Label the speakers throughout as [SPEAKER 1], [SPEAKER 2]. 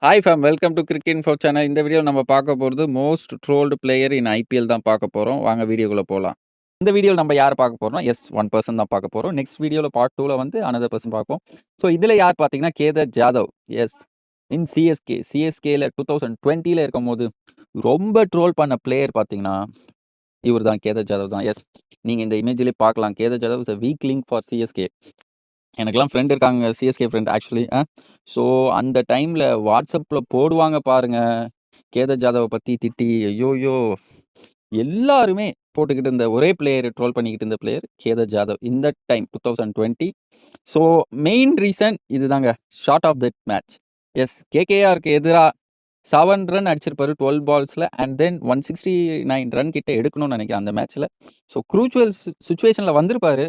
[SPEAKER 1] Hi fame welcome to cricket info channel. இந்த video நம்ம பார்க்க போகிறது மோஸ்ட் ட்ரோல்டு பிளேயர் இன் ஐபிஎல் தான் பார்க்க போகிறோம். வாங்க வீடியோக்குள்ளே போகலாம். இந்த வீடியோவில் நம்ம யார் பார்க்க போகிறோம்னா ஒன் பர்சன் தான் பார்க்க போகிறோம். நெக்ஸ்ட் வீடியோவில் பார்ட் 2ல் வந்து அனதர் பர்சன் பார்ப்போம். ஸோ இதில் யார் பார்த்தீங்கன்னா கேதர் ஜாதவ். இன் சிஎஸ்கேல 2020 இருக்கும்போது ரொம்ப ட்ரோல் பண்ண பிளேயர் பார்த்தீங்கன்னா இவர் தான், கேதர் ஜாதவ் தான். நீங்கள் இந்த இமேஜ்லேயே பார்க்கலாம். Gather Jadhav is a week link for CSK. எனக்கெல்லாம் ஃப்ரெண்ட் இருக்காங்க, சிஎஸ்கே ஃப்ரெண்ட் ஆக்சுவலி. ஸோ அந்த டைமில் வாட்ஸ்அப்பில் போடுவாங்க பாருங்க, கேதர் ஜாதவை பற்றி திட்டி ஐயோயோ எல்லாருமே போட்டுக்கிட்டு இருந்த ஒரே பிளேயர், ட்ரோல் பண்ணிக்கிட்டு இருந்த பிளேயர் கேதர் ஜாதவ் இந்த டைம் 2020. ஸோ மெயின் ரீசன் இது தாங்க, ஷார்ட் ஆஃப் தட் மேட்ச். கேகேஆருக்கு எதிராக 7 ரன் அடிச்சிருப்பாரு 12 பால்ஸில். அண்ட் தென் 169 ரன் கிட்ட எடுக்கணும்னு நினைக்கிறேன் அந்த மேட்ச்சில். ஸோ க்ரூச்சுவல் சுச்சுவேஷனில் வந்திருப்பாரு.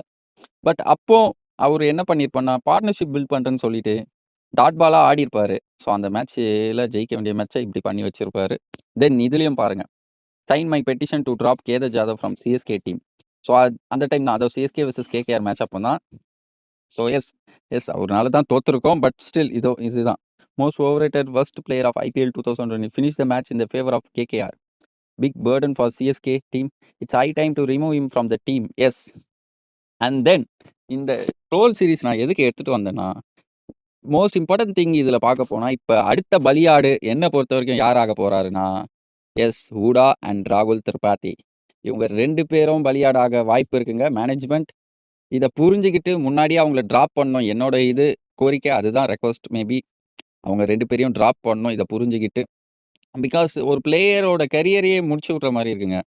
[SPEAKER 1] பட் அப்போ அவர் என்ன பண்ணியிருப்பார்னா, பார்ட்னர்ஷிப் பில்ட் பண்ணுறேன்னு சொல்லிட்டு டாட் பாலாக ஆடிருப்பார். ஸோ அந்த மேட்ச்சில் ஜெயிக்க வேண்டிய மேட்சை இப்படி பண்ணி வச்சிருப்பாரு. தென் இதுலேயும் பாருங்கள், sign my petition to drop Kedar Jadhav from CSK team. So அந்த டைம் தான், அதாவது சிஎஸ்கே vs கேகேஆர் மேட்ச் அப்போ தான். ஸோ அவர்னால தான் தோற்றுருக்கோம். பட் ஸ்டில் இதுதான் most overrated first player of IPL 2020 finish the match in the favour of KKR. Big burden for CSK team. It's high time to remove him from the team. And then இந்த troll series நான் எதுக்கு எடுத்துகிட்டு வந்தேன்னா, most important thing இதில் பார்க்க போனால், இப்போ அடுத்த பலியாடு என்னை பொறுத்த வரைக்கும் யார் ஆக போகிறாருன்னா, ஹூடா அண்ட் ராகுல் திரிபாதி. இவங்க 2 பேரும் பலியாடாக வாய்ப்பு இருக்குங்க. மேனேஜ்மெண்ட் இதை புரிஞ்சுக்கிட்டு முன்னாடியே அவங்கள ட்ராப் பண்ணணும். என்னோட கோரிக்கை அதுதான், ரெக்வஸ்ட். மேபி அவங்க 2 பேரையும் ட்ராப் பண்ணணும் இதை புரிஞ்சுக்கிட்டு. பிகாஸ் ஒரு பிளேயரோட கரியரையே முடிச்சு விட்ற மாதிரி இருக்குங்க.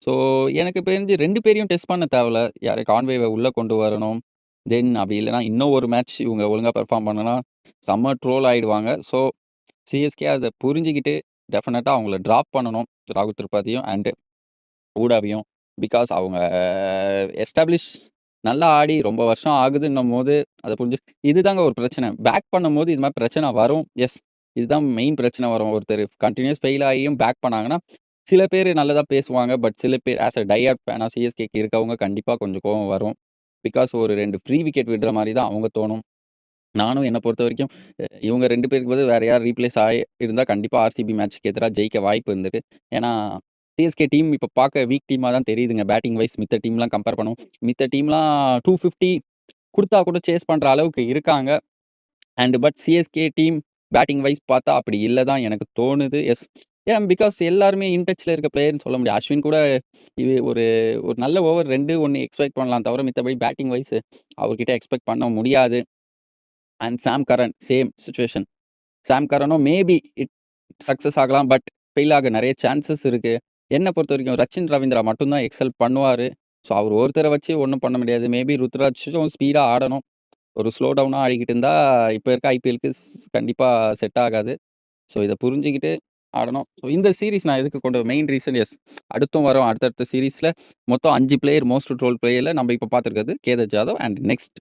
[SPEAKER 1] ஸோ எனக்கு தெரிஞ்சு 2 பேரையும் டெஸ்ட் பண்ண தேவையில்ல. யாரை கான்வேவை உள்ளே கொண்டு வரணும். தென் அப்படி இல்லைனா இன்னும் ஒரு மேட்ச் இவங்க ஒழுங்காக பெர்ஃபார்ம் பண்ணனா செம்ம ட்ரோல் ஆகிடுவாங்க. ஸோ சிஎஸ்கே அதை புரிஞ்சுக்கிட்டு டெஃபினட்டாக அவங்கள ட்ராப் பண்ணணும், ராகுல் திரிபாதியும் அண்டு ஊடாவையும். பிகாஸ் அவங்க எஸ்டாப்ளிஷ் நல்லா ஆடி ரொம்ப வருஷம் ஆகுதுன்னும் போது அதை புரிஞ்சு, இதுதாங்க ஒரு பிரச்சனை. பேக் பண்ணும் போது இது மாதிரி பிரச்சனை வரும். இதுதான் மெயின் பிரச்சனை வரும். ஒருத்தர் கண்டினியூஸ் ஃபெயில் ஆகியும் பேக் பண்ணாங்கன்னா, சில பேர் நல்லதாக பேசுவாங்க. பட் சில பேர் ஆஸ் அ டையாட் ஃபேனாக சிஎஸ்கேக்கு இருக்கவங்க கண்டிப்பாக கொஞ்சம் கோவம் வரும். பிகாஸ் ஒரு 2 ஃப்ரீ விக்கெட் விடுற மாதிரி தான் அவங்க தோணும். நானும் என்னை பொறுத்த வரைக்கும் இவங்க 2 பேருக்கு பதில் வேறு யார் ரீப்ளேஸ் இருந்தால் கண்டிப்பாக ஆர்சிபி மேட்ச்சுக்கு எதிராக ஜெயிக்க வாய்ப்பு இருந்தது. ஏன்னா சிஎஸ்கே டீம் இப்போ பார்க்க வீக் டீமாக தான் தெரியுதுங்க. பேட்டிங் வைஸ் மித்த டீம்லாம் கம்பேர் பண்ணுவோம். மித்த டீம்லாம் 250 கொடுத்தா கூட சேஸ் பண்ணுற அளவுக்கு இருக்காங்க. But CSK team batting wise பார்த்தா அப்படி இல்லை தான் எனக்கு தோணுது. பிகாஸ் எல்லாருமே இன்டச்சில் இருக்க பிளேயர்னு சொல்ல முடியாது. அஸ்வின் கூட இது ஒரு நல்ல ஓவர் 2-1 எக்ஸ்பெக்ட் பண்ணலாம், தவிர மித்தபடி பேட்டிங் வைஸ் அவர்கிட்ட எக்ஸ்பெக்ட் பண்ண முடியாது. And Sam Curran same situation. Sam கரனும் மேபி சக்ஸஸ் ஆகலாம், பட் ஃபெயில் ஆக நிறைய சான்சஸ் இருக்குது. என்னை பொறுத்த வரைக்கும் ரச்சின் ரவீந்திரா மட்டும்தான் எக்ஸல் பண்ணுவார். ஸோ அவர் ஒருத்தரை வச்சு ஒன்றும் பண்ண முடியாது. மேபி ருத்ராஜும் ஸ்பீடாக ஆடணும். ஒரு ஸ்லோ டவுனாக ஆடிக்கிட்டு இருந்தால் இப்போ இருக்க ஐபிஎலுக்கு கண்டிப்பாக செட் ஆகாது. ஸோ இதை புரிஞ்சுக்கிட்டு ஆடணும். ஸோ இந்த சீரீஸ் நான் எதுக்கு கொண்டு மெயின் ரீசன் அடுத்தும் வரும். அடுத்தடுத்த சீரீஸில் மொத்தம் 5 பிளேயர் மோஸ்ட் ட்ரோல் பிளேயரில் நம்ம இப்போ பார்த்துருக்கிறது Kedar Jadhav. And next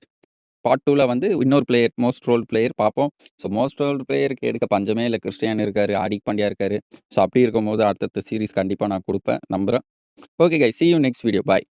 [SPEAKER 1] part 2ல் வந்து இன்னொரு பிளேயர் மோஸ்ட் ட்ரோல் பிளேயர் பார்ப்போம். ஸோ மோஸ்ட் ட்ரோல் பிளேயருக்கு எடுக்க பஞ்சமே இல்லை. கிறிஸ்டியான் இருக்கார், ஹார்திக் பாண்டியா இருக்கார். ஸோ அப்படி இருக்கும்போது அடுத்தடுத்த சீரீஸ் கண்டிப்பாக நான் கொடுப்பேன், நம்புகிறேன். Okay guys, see you next video. Bye.